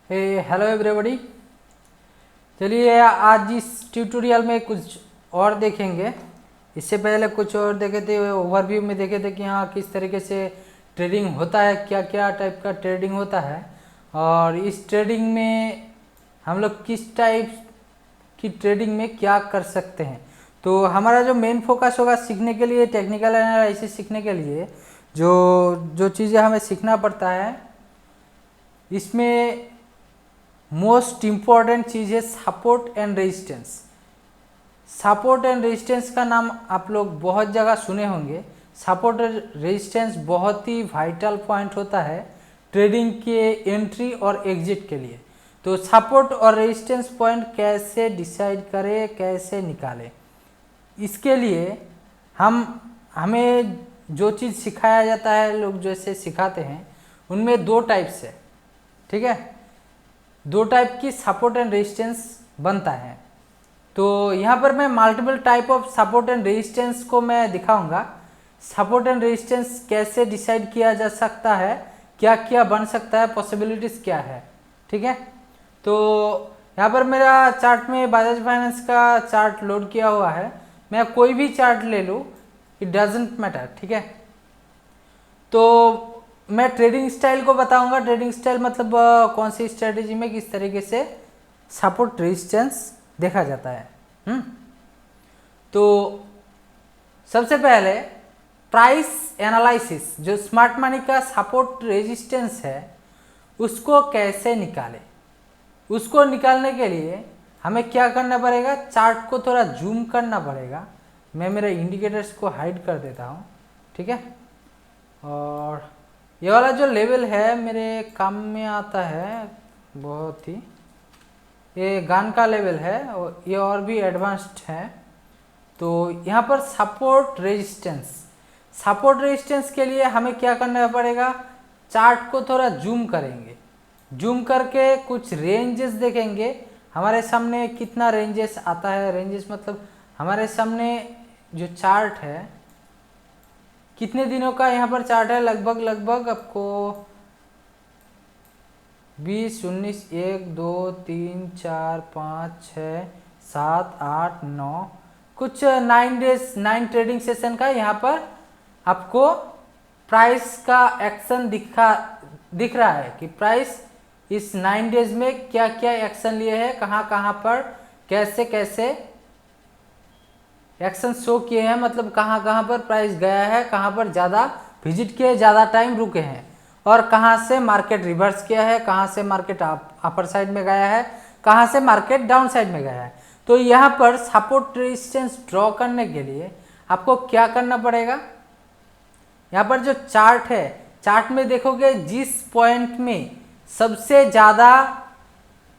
Hello everybody. चलिए आज इस ट्यूटोरियल में कुछ और देखेंगे। इससे पहले कुछ और देखे थे, ओवरव्यू में देखे थे कि हाँ किस तरीके से ट्रेडिंग होता है, क्या क्या टाइप का ट्रेडिंग होता है और इस ट्रेडिंग में हम लोग किस टाइप की ट्रेडिंग में क्या कर सकते हैं। तो हमारा जो मेन फोकस होगा सीखने के लिए, टेक्निकल एनालिसिस सीखने के लिए जो जो चीज़ें हमें सीखना पड़ता है, इसमें मोस्ट इम्पॉर्टेंट चीज़ है support and resistance. Support and resistance का नाम आप लोग बहुत जगह सुने होंगे। सपोर्ट और रेजिस्टेंस बहुत ही वाइटल पॉइंट होता है ट्रेडिंग के एंट्री और एग्जिट के लिए। तो सपोर्ट और रेजिस्टेंस पॉइंट कैसे डिसाइड करें, कैसे निकालें, इसके लिए हमें जो चीज़ सिखाया जाता है, लोग जैसे सिखाते हैं उनमें दो टाइप्स है, ठीक है। दो टाइप की सपोर्ट एंड रेजिस्टेंस बनता है। तो यहाँ पर मैं multiple type of support and resistance को मैं दिखाऊंगा। सपोर्ट एंड रेजिस्टेंस कैसे डिसाइड किया जा सकता है, क्या क्या बन सकता है, पॉसिबिलिटीज क्या है, ठीक है। तो यहाँ पर मेरा चार्ट में बजाज फाइनेंस का चार्ट लोड किया हुआ है। मैं कोई भी चार्ट ले लूँ, इट डजेंट मैटर, ठीक है। तो मैं ट्रेडिंग स्टाइल को बताऊंगा। ट्रेडिंग स्टाइल मतलब कौन सी स्ट्रेटेजी में किस तरीके से सपोर्ट रेजिस्टेंस देखा जाता है। तो सबसे पहले प्राइस एनालिसिस, जो स्मार्ट मनी का सपोर्ट रेजिस्टेंस है उसको कैसे निकाले। उसको निकालने के लिए हमें क्या करना पड़ेगा, चार्ट को थोड़ा जूम करना पड़ेगा। मैं मेरे इंडिकेटर्स को हाइड कर देता हूँ, ठीक है। और ये वाला जो लेवल है मेरे काम में आता है बहुत ही, ये गान का लेवल है और ये और भी एडवांस्ड है। तो यहाँ पर सपोर्ट रेजिस्टेंस के लिए हमें क्या करना पड़ेगा, चार्ट को थोड़ा जूम करेंगे। जूम करके कुछ रेंजेस देखेंगे हमारे सामने, कितना रेंजेस आता है। रेंजेस मतलब हमारे सामने जो चार्ट है कितने दिनों का यहाँ पर चार्ट है, लगभग आपको 20, 19, 1, 2, 3, 4, 5, 6, 7, 8, 9, कुछ 9 ट्रेडिंग सेशन का यहाँ पर आपको प्राइस का एक्शन दिख रहा है कि प्राइस इस 9 डेज में क्या क्या एक्शन लिए हैं, कहाँ पर कैसे कैसे एक्शन शो किए हैं, मतलब कहाँ पर प्राइस गया है, कहाँ पर ज़्यादा विजिट किए, ज़्यादा टाइम रुके हैं और कहाँ से मार्केट रिवर्स किया है, कहाँ से मार्केट अपर साइड में गया है, कहाँ से मार्केट डाउन साइड में गया है। तो यहाँ पर सपोर्ट रेजिस्टेंस ड्रॉ करने के लिए आपको क्या करना पड़ेगा, यहाँ पर जो चार्ट है, चार्ट में देखोगे जिस पॉइंट में सबसे ज़्यादा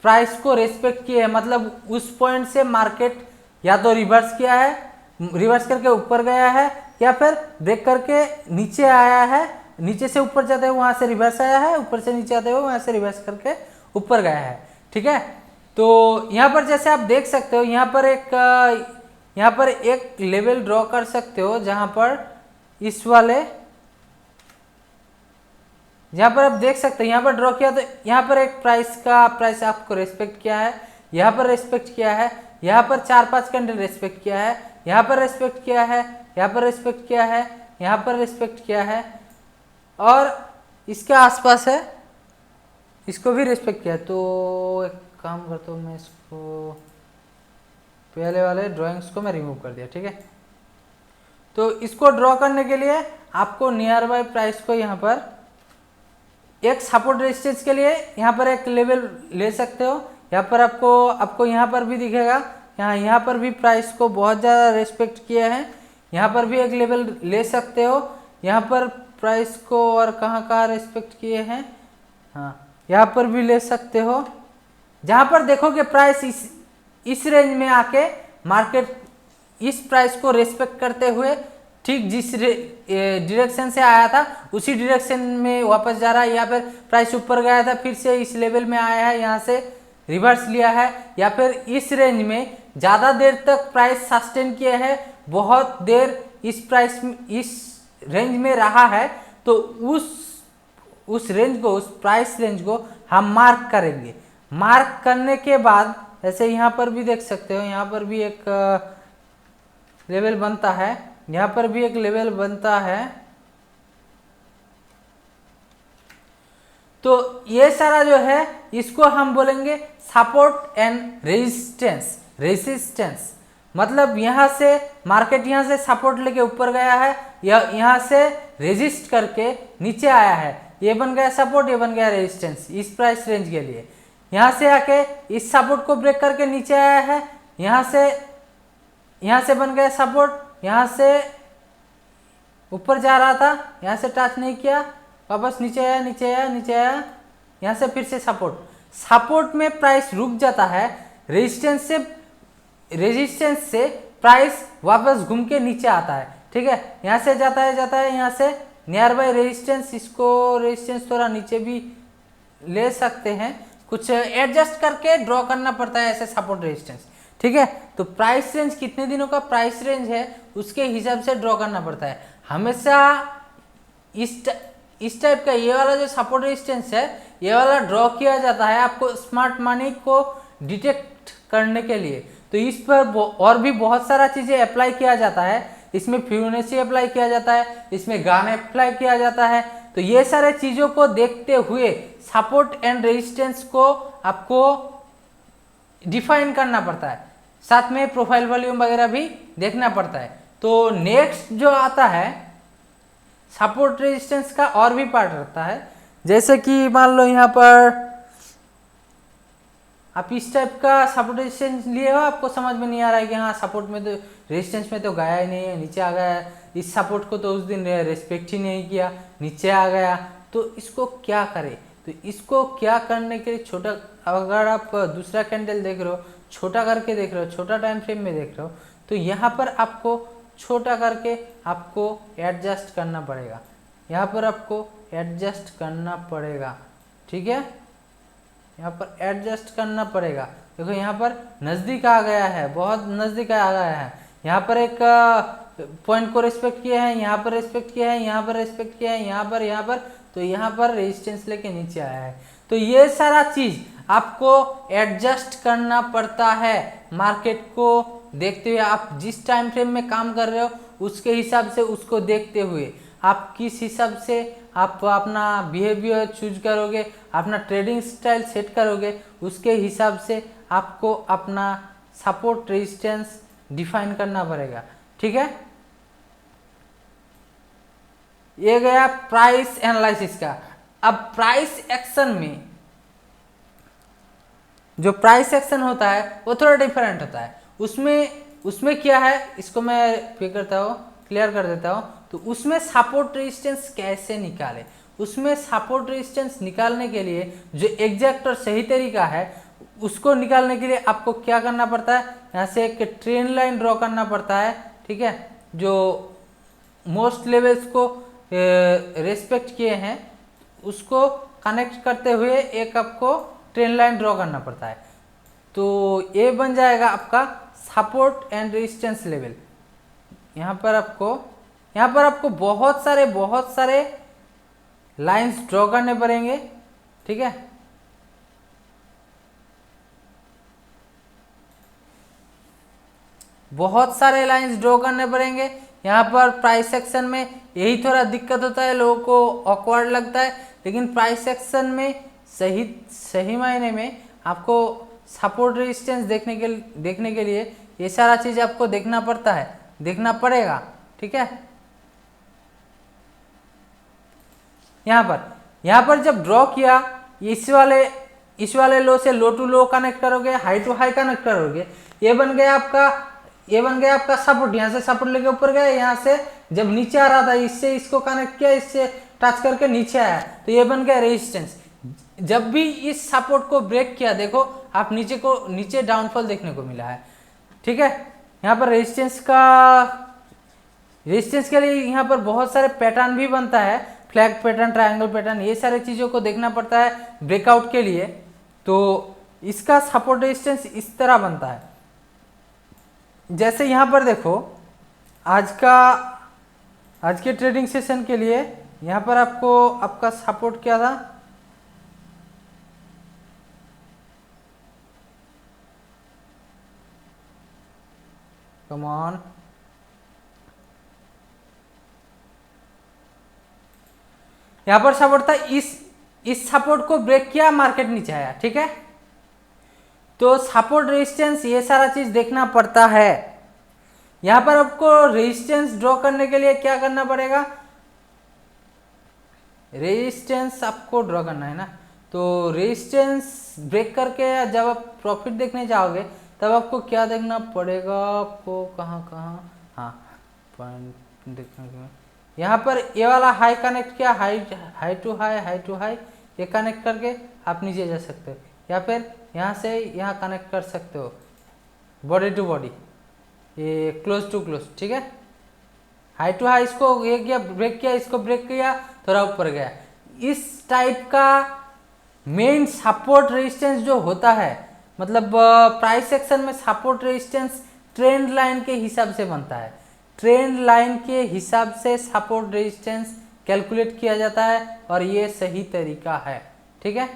प्राइस को रेस्पेक्ट किए है, मतलब उस पॉइंट से मार्केट या तो रिवर्स किया है, रिवर्स करके ऊपर गया है, या फिर ब्रेक करके नीचे आया है, नीचे से ऊपर जाते हुए वहां से रिवर्स आया है, ऊपर से नीचे आते हुए वहां से रिवर्स करके ऊपर गया है, ठीक है। तो यहाँ पर जैसे आप देख सकते हो, यहाँ पर एक लेवल ड्रॉ कर सकते हो जहां पर इस वाले, यहाँ पर आप देख सकते हो, यहाँ पर ड्रॉ किया तो यहाँ पर एक प्राइस आपको रेस्पेक्ट किया है, यहाँ पर रेस्पेक्ट किया है, यहाँ पर 4-5 कैंडल रेस्पेक्ट किया है, यहाँ पर रेस्पेक्ट किया है, यहाँ पर रेस्पेक्ट किया है, यहाँ पर रेस्पेक्ट किया है और इसके आसपास है, इसको भी रेस्पेक्ट किया है। तो एक काम करता हूँ, मैं इसको पहले वाले ड्राइंग्स को मैं रिमूव कर दिया, ठीक है। तो इसको ड्रॉ करने के लिए आपको नियर बाय प्राइस को यहाँ पर एक सपोर्ट रेजिस्टेंस के लिए यहाँ पर एक लेवल ले सकते हो। यहाँ पर आपको यहाँ पर भी दिखेगा, यहाँ पर भी प्राइस को बहुत ज़्यादा रेस्पेक्ट किया है। यहाँ पर भी एक लेवल ले सकते हो, यहाँ पर प्राइस को और कहाँ रेस्पेक्ट किए हैं, हाँ यहाँ पर भी ले सकते हो। जहाँ पर देखोगे प्राइस इस रेंज में आके मार्केट इस प्राइस को रेस्पेक्ट करते हुए ठीक जिस डायरेक्शन से आया था उसी डायरेक्शन में वापस जा रहा है, या फिर प्राइस ऊपर गया था फिर से इस लेवल में आया है, यहाँ से रिवर्स लिया है, या फिर इस रेंज में ज़्यादा देर तक प्राइस सस्टेन किया है, बहुत देर इस रेंज में रहा है, तो उस रेंज को, उस प्राइस रेंज को हम मार्क करेंगे। मार्क करने के बाद ऐसे यहाँ पर भी देख सकते हो, यहाँ पर भी एक लेवल बनता है, यहाँ पर भी एक लेवल बनता है। तो ये सारा जो है इसको हम बोलेंगे सपोर्ट एंड रेजिस्टेंस। मतलब यहाँ से मार्केट यहाँ से सपोर्ट लेके ऊपर गया है, या यहाँ से रेजिस्ट करके नीचे आया है, ये बन गया सपोर्ट, ये बन गया रेजिस्टेंस इस प्राइस रेंज के लिए। यहाँ से आके इस सपोर्ट को ब्रेक करके नीचे आया है, यहाँ से बन गया सपोर्ट, यहाँ से ऊपर जा रहा था, यहाँ से टच नहीं किया, वापस नीचे आया, नीचे आया, नीचे आया, यहाँ से फिर से सपोर्ट में प्राइस रुक जाता है, रेजिस्टेंस से प्राइस वापस घूम के नीचे आता है। ठीक है, यहाँ से जाता है यहाँ से नियर बाय रेजिस्टेंस, इसको रेजिस्टेंस थोड़ा नीचे भी ले सकते हैं, कुछ एडजस्ट करके ड्रॉ करना पड़ता है ऐसे सपोर्ट रेजिस्टेंस। ठीक है, तो प्राइस रेंज कितने दिनों का प्राइस रेंज है उसके हिसाब से ड्रॉ करना पड़ता है। हमेशा इस टाइप का ये वाला जो सपोर्ट रेजिस्टेंस है ये वाला ड्रॉ किया जाता है आपको स्मार्ट मनी को डिटेक्ट करने के लिए। तो इस पर और भी बहुत सारा चीजें अप्लाई किया जाता है, इसमें फिबोनाची अप्लाई किया जाता है, इसमें गान अप्लाई किया जाता है। तो ये सारे चीजों को देखते हुए सपोर्ट एंड रेजिस्टेंस को आपको डिफाइन करना पड़ता है, साथ में प्रोफाइल वॉल्यूम वगैरह भी देखना पड़ता है। तो नेक्स्ट जो आता है सपोर्ट रेजिस्टेंस का और भी पार्ट रहता है, जैसे कि मान लो यहाँ पर आप इस टाइप का सपोर्ट रेजिस्टेंस लिए हो, आपको समझ में नहीं आ रहा है कि हाँ सपोर्ट में तो रेजिस्टेंस में तो गया ही नहीं है, नीचे आ गया है, इस सपोर्ट को तो उस दिन रेस्पेक्ट ही नहीं किया, नीचे आ गया, तो इसको क्या करें। तो इसको क्या करने के लिए छोटा, अगर आप दूसरा कैंडल देख रहे हो, छोटा करके देख रहे हो, छोटा टाइम फ्रेम में देख रहे हो, तो यहाँ पर आपको छोटा करके आपको एडजस्ट करना पड़ेगा, यहाँ पर आपको एडजस्ट करना पड़ेगा। ठीक है, यहाँ पर एडजस्ट करना पड़ेगा। देखो यहाँ पर नज़दीक आ गया है, बहुत नज़दीक आ गया है, यहाँ पर एक पॉइंट को रिस्पेक्ट किया है, यहाँ पर रिस्पेक्ट किया है, यहाँ पर रिस्पेक्ट किया है, यहाँ पर, तो यहाँ पर रेजिस्टेंस लेके नीचे आया है। तो ये सारा चीज़ आपको एडजस्ट करना पड़ता है मार्केट को देखते हुए। आप जिस टाइम फ्रेम में काम कर रहे हो उसके हिसाब से, उसको देखते हुए आप किस हिसाब से आप अपना बिहेवियर चूज करोगे, अपना ट्रेडिंग स्टाइल सेट करोगे, उसके हिसाब से आपको अपना सपोर्ट रेजिस्टेंस डिफाइन करना पड़ेगा। ठीक है, ये गया प्राइस एनालिसिस का। अब प्राइस एक्शन में जो प्राइस एक्शन होता है वो थोड़ा डिफरेंट होता है। उसमें क्या है, इसको मैं क्लियर कर देता हूँ। तो उसमें सपोर्ट रेजिस्टेंस कैसे निकाले, उसमें सपोर्ट रेजिस्टेंस निकालने के लिए जो एग्जैक्ट और सही तरीका है उसको निकालने के लिए आपको क्या करना पड़ता है, यहाँ से एक ट्रेन लाइन ड्रॉ करना पड़ता है। ठीक है, जो मोस्ट लेवल्स को रेस्पेक्ट किए हैं उसको कनेक्ट करते हुए एक आपको ट्रेन लाइन ड्रॉ करना पड़ता है। तो ये बन जाएगा आपका सपोर्ट एंड रेजिस्टेंस लेवल। यहाँ पर आपको बहुत सारे लाइंस ड्रॉ करने पड़ेंगे। ठीक है, बहुत सारे लाइंस ड्रॉ करने पड़ेंगे। यहाँ पर प्राइस सेक्शन में यही थोड़ा दिक्कत होता है, लोगों को ऑकवर्ड लगता है, लेकिन प्राइस सेक्शन में सही मायने में आपको सपोर्ट रेजिस्टेंस देखने के लिए ये सारा चीज आपको देखना पड़ेगा। ठीक है, यहाँ पर जब ड्रॉ किया इस वाले लो से लो टू लो कनेक्ट करोगे, हाई टू हाई कनेक्ट करोगे, ये बन गया आपका सपोर्ट। यहाँ से सपोर्ट लेके ऊपर गया, यहाँ से जब नीचे आ रहा था इससे इसको कनेक्ट किया, इससे टच करके नीचे आया, तो ये बन गया रेजिस्टेंस। जब भी इस सपोर्ट को ब्रेक किया, देखो आप नीचे डाउनफॉल देखने को मिला है। ठीक है, यहाँ पर रेजिस्टेंस के लिए यहाँ पर बहुत सारे पैटर्न भी बनता है, फ्लैग पैटर्न, ट्रायंगल पैटर्न, ये सारे चीज़ों को देखना पड़ता है ब्रेकआउट के लिए। तो इसका सपोर्ट रेजिस्टेंस इस तरह बनता है। जैसे यहाँ पर देखो आज के ट्रेडिंग सेशन के लिए यहाँ पर आपका सपोर्ट क्या था, कम ऑन, यहां पर सपोर्ट था, इस सपोर्ट को ब्रेक किया, मार्केट नीचे आया, ठीक है। तो सपोर्ट रेजिस्टेंस ये सारा चीज देखना पड़ता है। यहां पर आपको रेजिस्टेंस ड्रॉ करने के लिए क्या करना पड़ेगा, रेजिस्टेंस आपको ड्रॉ करना है ना, तो रेजिस्टेंस ब्रेक करके जब आप प्रॉफिट देखने जाओगे तब आपको क्या देखना पड़ेगा, आपको कहाँ, हाँ पॉइंट देखना, यहाँ पर ये वाला हाई कनेक्ट किया, हाई टू हाई, ये कनेक्ट करके आप नीचे जा सकते हो, या फिर यहाँ से यहाँ कनेक्ट कर सकते हो, बॉडी टू बॉडी, ये क्लोज टू क्लोज, ठीक है। हाई टू हाई इसको ये किया, ब्रेक किया, इसको ब्रेक किया, थोड़ा ऊपर गया। इस टाइप का मेन सपोर्ट रेजिस्टेंस जो होता है, मतलब प्राइस सेक्शन में सपोर्ट रेजिस्टेंस ट्रेंड लाइन के हिसाब से बनता है, ट्रेंड लाइन के हिसाब से सपोर्ट रेजिस्टेंस कैलकुलेट किया जाता है, और ये सही तरीका है, ठीक है।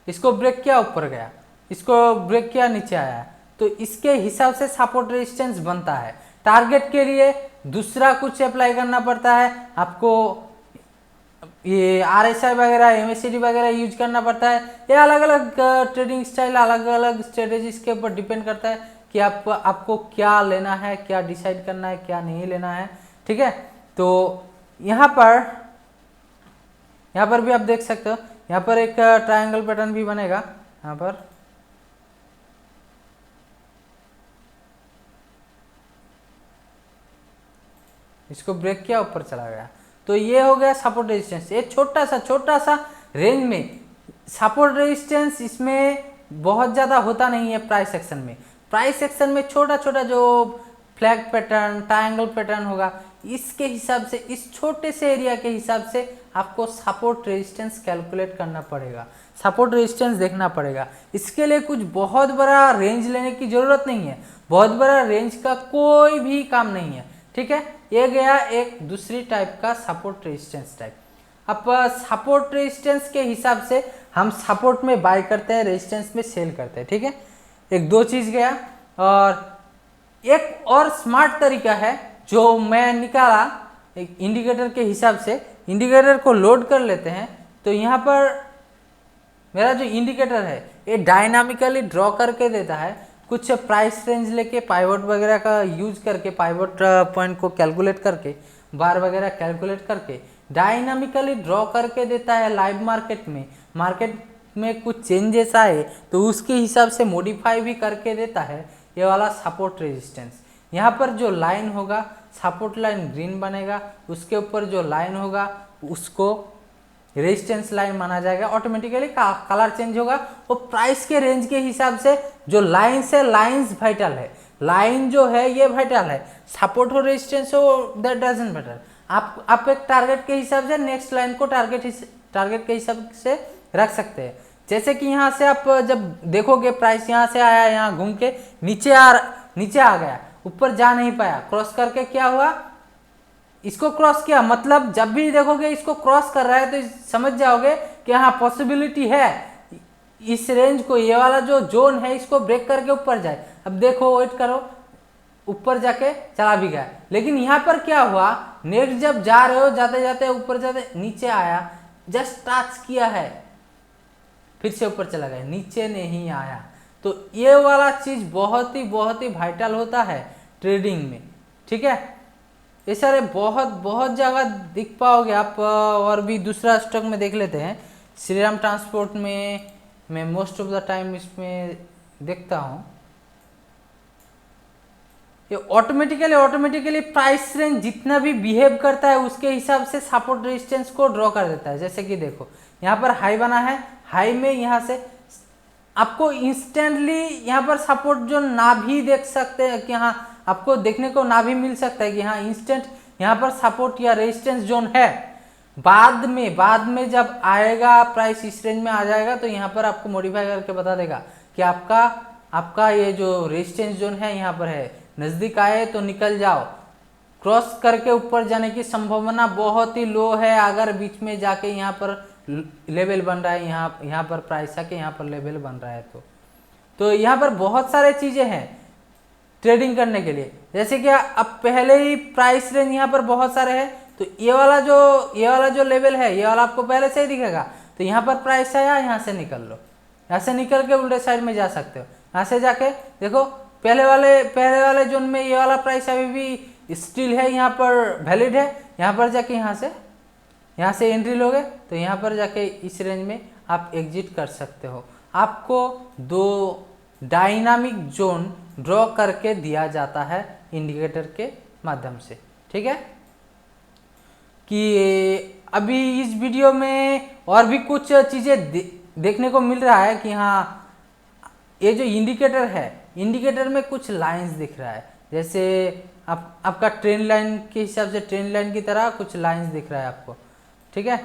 इसको ब्रेक किया, ऊपर गया, इसको ब्रेक किया, नीचे आया, तो इसके हिसाब से सपोर्ट रेजिस्टेंस बनता है। टारगेट के लिए दूसरा कुछ अप्लाई करना पड़ता है, आपको ये RSI वगैरह, MACD वगैरह यूज करना पड़ता है। ये अलग अलग ट्रेडिंग स्टाइल, अलग अलग स्ट्रेटेजीज के ऊपर डिपेंड करता है कि आपको क्या लेना है, क्या डिसाइड करना है, क्या नहीं लेना है, ठीक है। तो यहाँ पर भी आप देख सकते हो, यहाँ पर एक ट्रायंगल पैटर्न भी बनेगा, यहाँ पर इसको ब्रेक किया, ऊपर चला गया, तो ये हो गया सपोर्ट रेजिस्टेंस। ये छोटा सा रेंज में सपोर्ट रेजिस्टेंस, इसमें बहुत ज़्यादा होता नहीं है प्राइस सेक्शन में। प्राइस सेक्शन में छोटा जो फ्लैग पैटर्न, ट्रायंगल पैटर्न होगा, इसके हिसाब से, इस छोटे से एरिया के हिसाब से आपको सपोर्ट रेजिस्टेंस कैलकुलेट करना पड़ेगा, सपोर्ट रेजिस्टेंस देखना पड़ेगा। इसके लिए कुछ बहुत बड़ा रेंज लेने की जरूरत नहीं है, बहुत बड़ा रेंज का कोई भी काम नहीं है, ठीक है। ये गया एक दूसरी टाइप का सपोर्ट रेजिस्टेंस टाइप। अब सपोर्ट रेजिस्टेंस के हिसाब से हम सपोर्ट में बाय करते हैं, रेजिस्टेंस में सेल करते हैं, ठीक है। एक दो चीज गया, और एक और स्मार्ट तरीका है जो मैं निकाला, एक इंडिकेटर के हिसाब से। इंडिकेटर को लोड कर लेते हैं, तो यहाँ पर मेरा जो इंडिकेटर है ये डायनामिकली ड्रॉ करके देता है, कुछ प्राइस रेंज लेके पाइवट वगैरह का यूज करके, पाइवट पॉइंट को कैलकुलेट करके, बार वगैरह कैलकुलेट करके डायनामिकली ड्रॉ करके देता है। लाइव मार्केट में कुछ चेंजेस आए तो उसके हिसाब से मॉडिफाई भी करके देता है ये वाला सपोर्ट रेजिस्टेंस। यहाँ पर जो लाइन होगा, सपोर्ट लाइन ग्रीन बनेगा, उसके ऊपर जो लाइन होगा उसको रेजिस्टेंस लाइन माना जाएगा, ऑटोमेटिकली कलर चेंज होगा। वो प्राइस के रेंज के हिसाब से जो लाइन्स है, लाइन्स वाइटल है, लाइन जो है ये वाइटल है, सपोर्ट हो रेजिस्टेंस हो दैट डजंट मैटर। आप एक टारगेट के हिसाब से नेक्स्ट लाइन को टारगेट के हिसाब से रख सकते हैं। जैसे कि यहाँ से आप जब देखोगे प्राइस यहाँ से आया, यहाँ घूम के नीचे आ गया, ऊपर जा नहीं पाया, क्रॉस करके क्या हुआ, इसको क्रॉस किया, मतलब जब भी देखोगे इसको क्रॉस कर रहा है तो समझ जाओगे कि हाँ पॉसिबिलिटी है इस रेंज को, ये वाला जो जोन है इसको ब्रेक करके ऊपर जाए। अब देखो, वेट करो, ऊपर जाके चला भी गया, लेकिन यहाँ पर क्या हुआ, नेक्स्ट जब जा रहे हो, जाते जाते ऊपर जाते नीचे आया, जस्ट टच किया है, फिर से ऊपर चला गया, नीचे नहीं आया। तो ये वाला चीज बहुत ही वाइटल होता है ट्रेडिंग में, ठीक है। ये सारे बहुत जगह दिख पाओगे आप, और भी दूसरा स्टॉक में देख लेते हैं। श्रीराम ट्रांसपोर्ट में मैं मोस्ट ऑफ द टाइम इसमें देखता हूँ, ये ऑटोमेटिकली प्राइस रेंज जितना भी बिहेव करता है उसके हिसाब से सपोर्ट रेजिस्टेंस को ड्रॉ कर देता है। जैसे कि देखो यहाँ पर हाई बना है, हाई में यहाँ से आपको इंस्टेंटली यहाँ पर सपोर्ट जो ना भी देख सकते हैं कि हाँ, आपको देखने को ना भी मिल सकता है कि हाँ इंस्टेंट यहाँ पर सपोर्ट या रेजिस्टेंस जोन है। बाद में जब आएगा प्राइस इस रेंज में आ जाएगा तो यहाँ पर आपको मॉडिफाई करके बता देगा कि आपका ये जो रेजिस्टेंस जोन है यहाँ पर है, नजदीक आए तो निकल जाओ, क्रॉस करके ऊपर जाने की संभावना बहुत ही लो है। अगर बीच में जाके यहाँ पर लेवल बन रहा है, यहाँ पर प्राइस आके यहाँ पर लेवल बन रहा है, तो यहाँ पर बहुत सारे चीजें हैं। ट्रेडिंग करने के लिए। जैसे कि अब पहले ही प्राइस रेंज यहाँ पर बहुत सारे हैं, तो ये वाला जो लेवल है ये वाला आपको पहले से ही दिखेगा। तो यहाँ पर प्राइस आया, यहाँ से निकल लो, यहाँ से निकल के उल्टे साइड में जा सकते हो। यहाँ से जाके देखो पहले वाले जोन में ये वाला प्राइस अभी भी स्टिल है, यहाँ पर वैलिड है। यहाँ पर जाके यहाँ से एंट्री लोगे तो यहाँ पर जाके इस रेंज में आप एग्जिट कर सकते हो। आपको 2 डायनामिक जोन ड्रॉ करके दिया जाता है इंडिकेटर के माध्यम से, ठीक है। कि अभी इस वीडियो में और भी कुछ चीज़ें देखने को मिल रहा है कि हाँ, ये जो इंडिकेटर है, इंडिकेटर में कुछ लाइंस दिख रहा है। जैसे आपका ट्रेंड लाइन के हिसाब से, ट्रेंड लाइन की तरह कुछ लाइंस दिख रहा है आपको, ठीक है।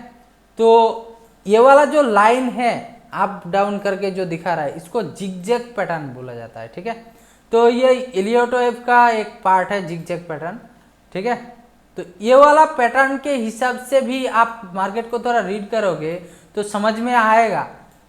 तो ये वाला जो लाइन है अप डाउन करके जो दिखा रहा है, इसको जिगजैग पैटर्न बोला जाता है, ठीक है। तो ये एलियट वेव का एक पार्ट है जिगजैग पैटर्न, ठीक है। तो ये वाला पैटर्न के हिसाब से भी आप मार्केट को थोड़ा रीड करोगे तो समझ में आएगा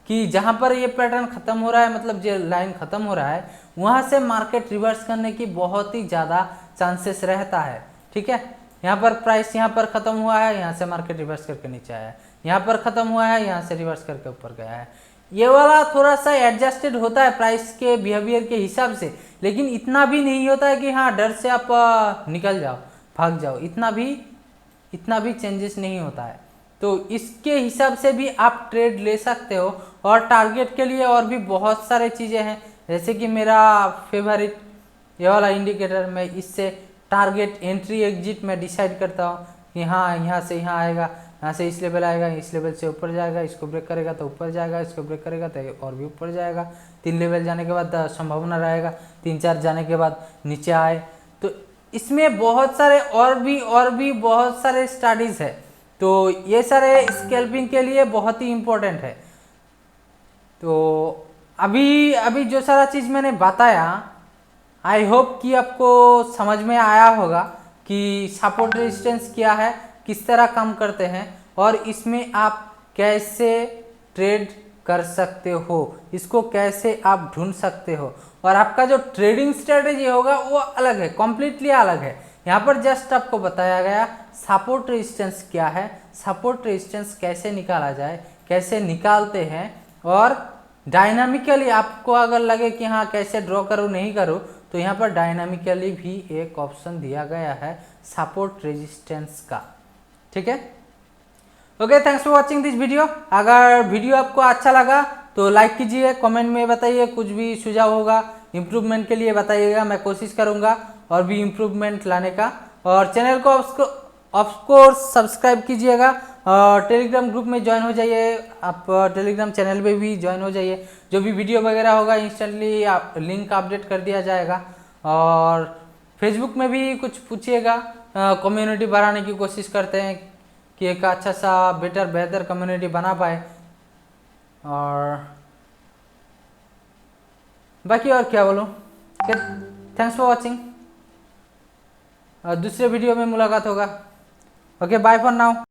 कि जहां पर ये पैटर्न खत्म हो रहा है, मतलब जो लाइन खत्म हो रहा है, वहां से मार्केट रिवर्स करने की बहुत ही ज़्यादा चांसेस रहता है, ठीक है। यहाँ पर प्राइस यहाँ पर खत्म हुआ है, यहाँ से मार्केट रिवर्स करके नीचे आया है, यहाँ पर खत्म हुआ है, यहाँ से रिवर्स करके ऊपर गया है। ये वाला थोड़ा सा एडजस्टेड होता है प्राइस के बिहेवियर के हिसाब से, लेकिन इतना भी नहीं होता है कि हाँ डर से आप निकल जाओ, भाग जाओ, इतना भी चेंजेस नहीं होता है। तो इसके हिसाब से भी आप ट्रेड ले सकते हो। और टारगेट के लिए और भी बहुत सारे चीज़ें हैं, जैसे कि मेरा फेवरेट ये वाला इंडिकेटर, मैं इससे टारगेट एंट्री एग्जिट में डिसाइड करता हूँ कि हाँ यहाँ से यहाँ आएगा, यहाँ से इस लेवल आएगा, इस लेवल से ऊपर जाएगा, इसको ब्रेक करेगा तो ऊपर जाएगा, इसको ब्रेक करेगा तो और भी ऊपर जाएगा। 3 लेवल जाने के बाद संभावना रहेगा 3-4 जाने के बाद नीचे आए। तो इसमें बहुत सारे और भी बहुत सारे स्टडीज़ है। तो ये सारे स्कैल्पिंग के लिए बहुत ही इम्पोर्टेंट है। तो अभी जो सारा चीज़ मैंने बताया, आई होप कि आपको समझ में आया होगा कि सपोर्ट रेजिस्टेंस क्या है, किस तरह काम करते हैं और इसमें आप कैसे ट्रेड कर सकते हो, इसको कैसे आप ढूंढ सकते हो। और आपका जो ट्रेडिंग स्ट्रेटेजी होगा वो अलग है, कॉम्प्लीटली अलग है। यहाँ पर जस्ट आपको बताया गया सपोर्ट रेजिस्टेंस क्या है, सपोर्ट रेजिस्टेंस कैसे निकाला जाए, कैसे निकालते हैं। और डायनामिकली आपको अगर लगे कि हाँ कैसे ड्रॉ करूँ नहीं करूँ, तो यहाँ पर डायनामिकली भी एक ऑप्शन दिया गया है सपोर्ट रेजिस्टेंस का, ठीक है। Okay, thanks for watching this video. अगर वीडियो आपको अच्छा लगा तो लाइक कीजिए, कमेंट में बताइए, कुछ भी सुझाव होगा इम्प्रूवमेंट के लिए बताइएगा, मैं कोशिश करूँगा और भी इम्प्रूवमेंट लाने का। और चैनल को ऑफकोर्स सब्सक्राइब कीजिएगा और टेलीग्राम ग्रुप में ज्वाइन हो जाइए, आप टेलीग्राम चैनल पे भी ज्वाइन हो जाइए। जो भी वीडियो वगैरह होगा इंस्टेंटली लिंक अपडेट कर दिया जाएगा। और फेसबुक में भी कुछ पूछिएगा, कम्युनिटी बढ़ाने की कोशिश करते हैं कि एक अच्छा सा बेहतर कम्युनिटी बना पाए। और बाकी और क्या बोलूँ, थैंक्स फॉर वॉचिंग। दूसरे वीडियो में मुलाकात होगा। Okay, bye for now.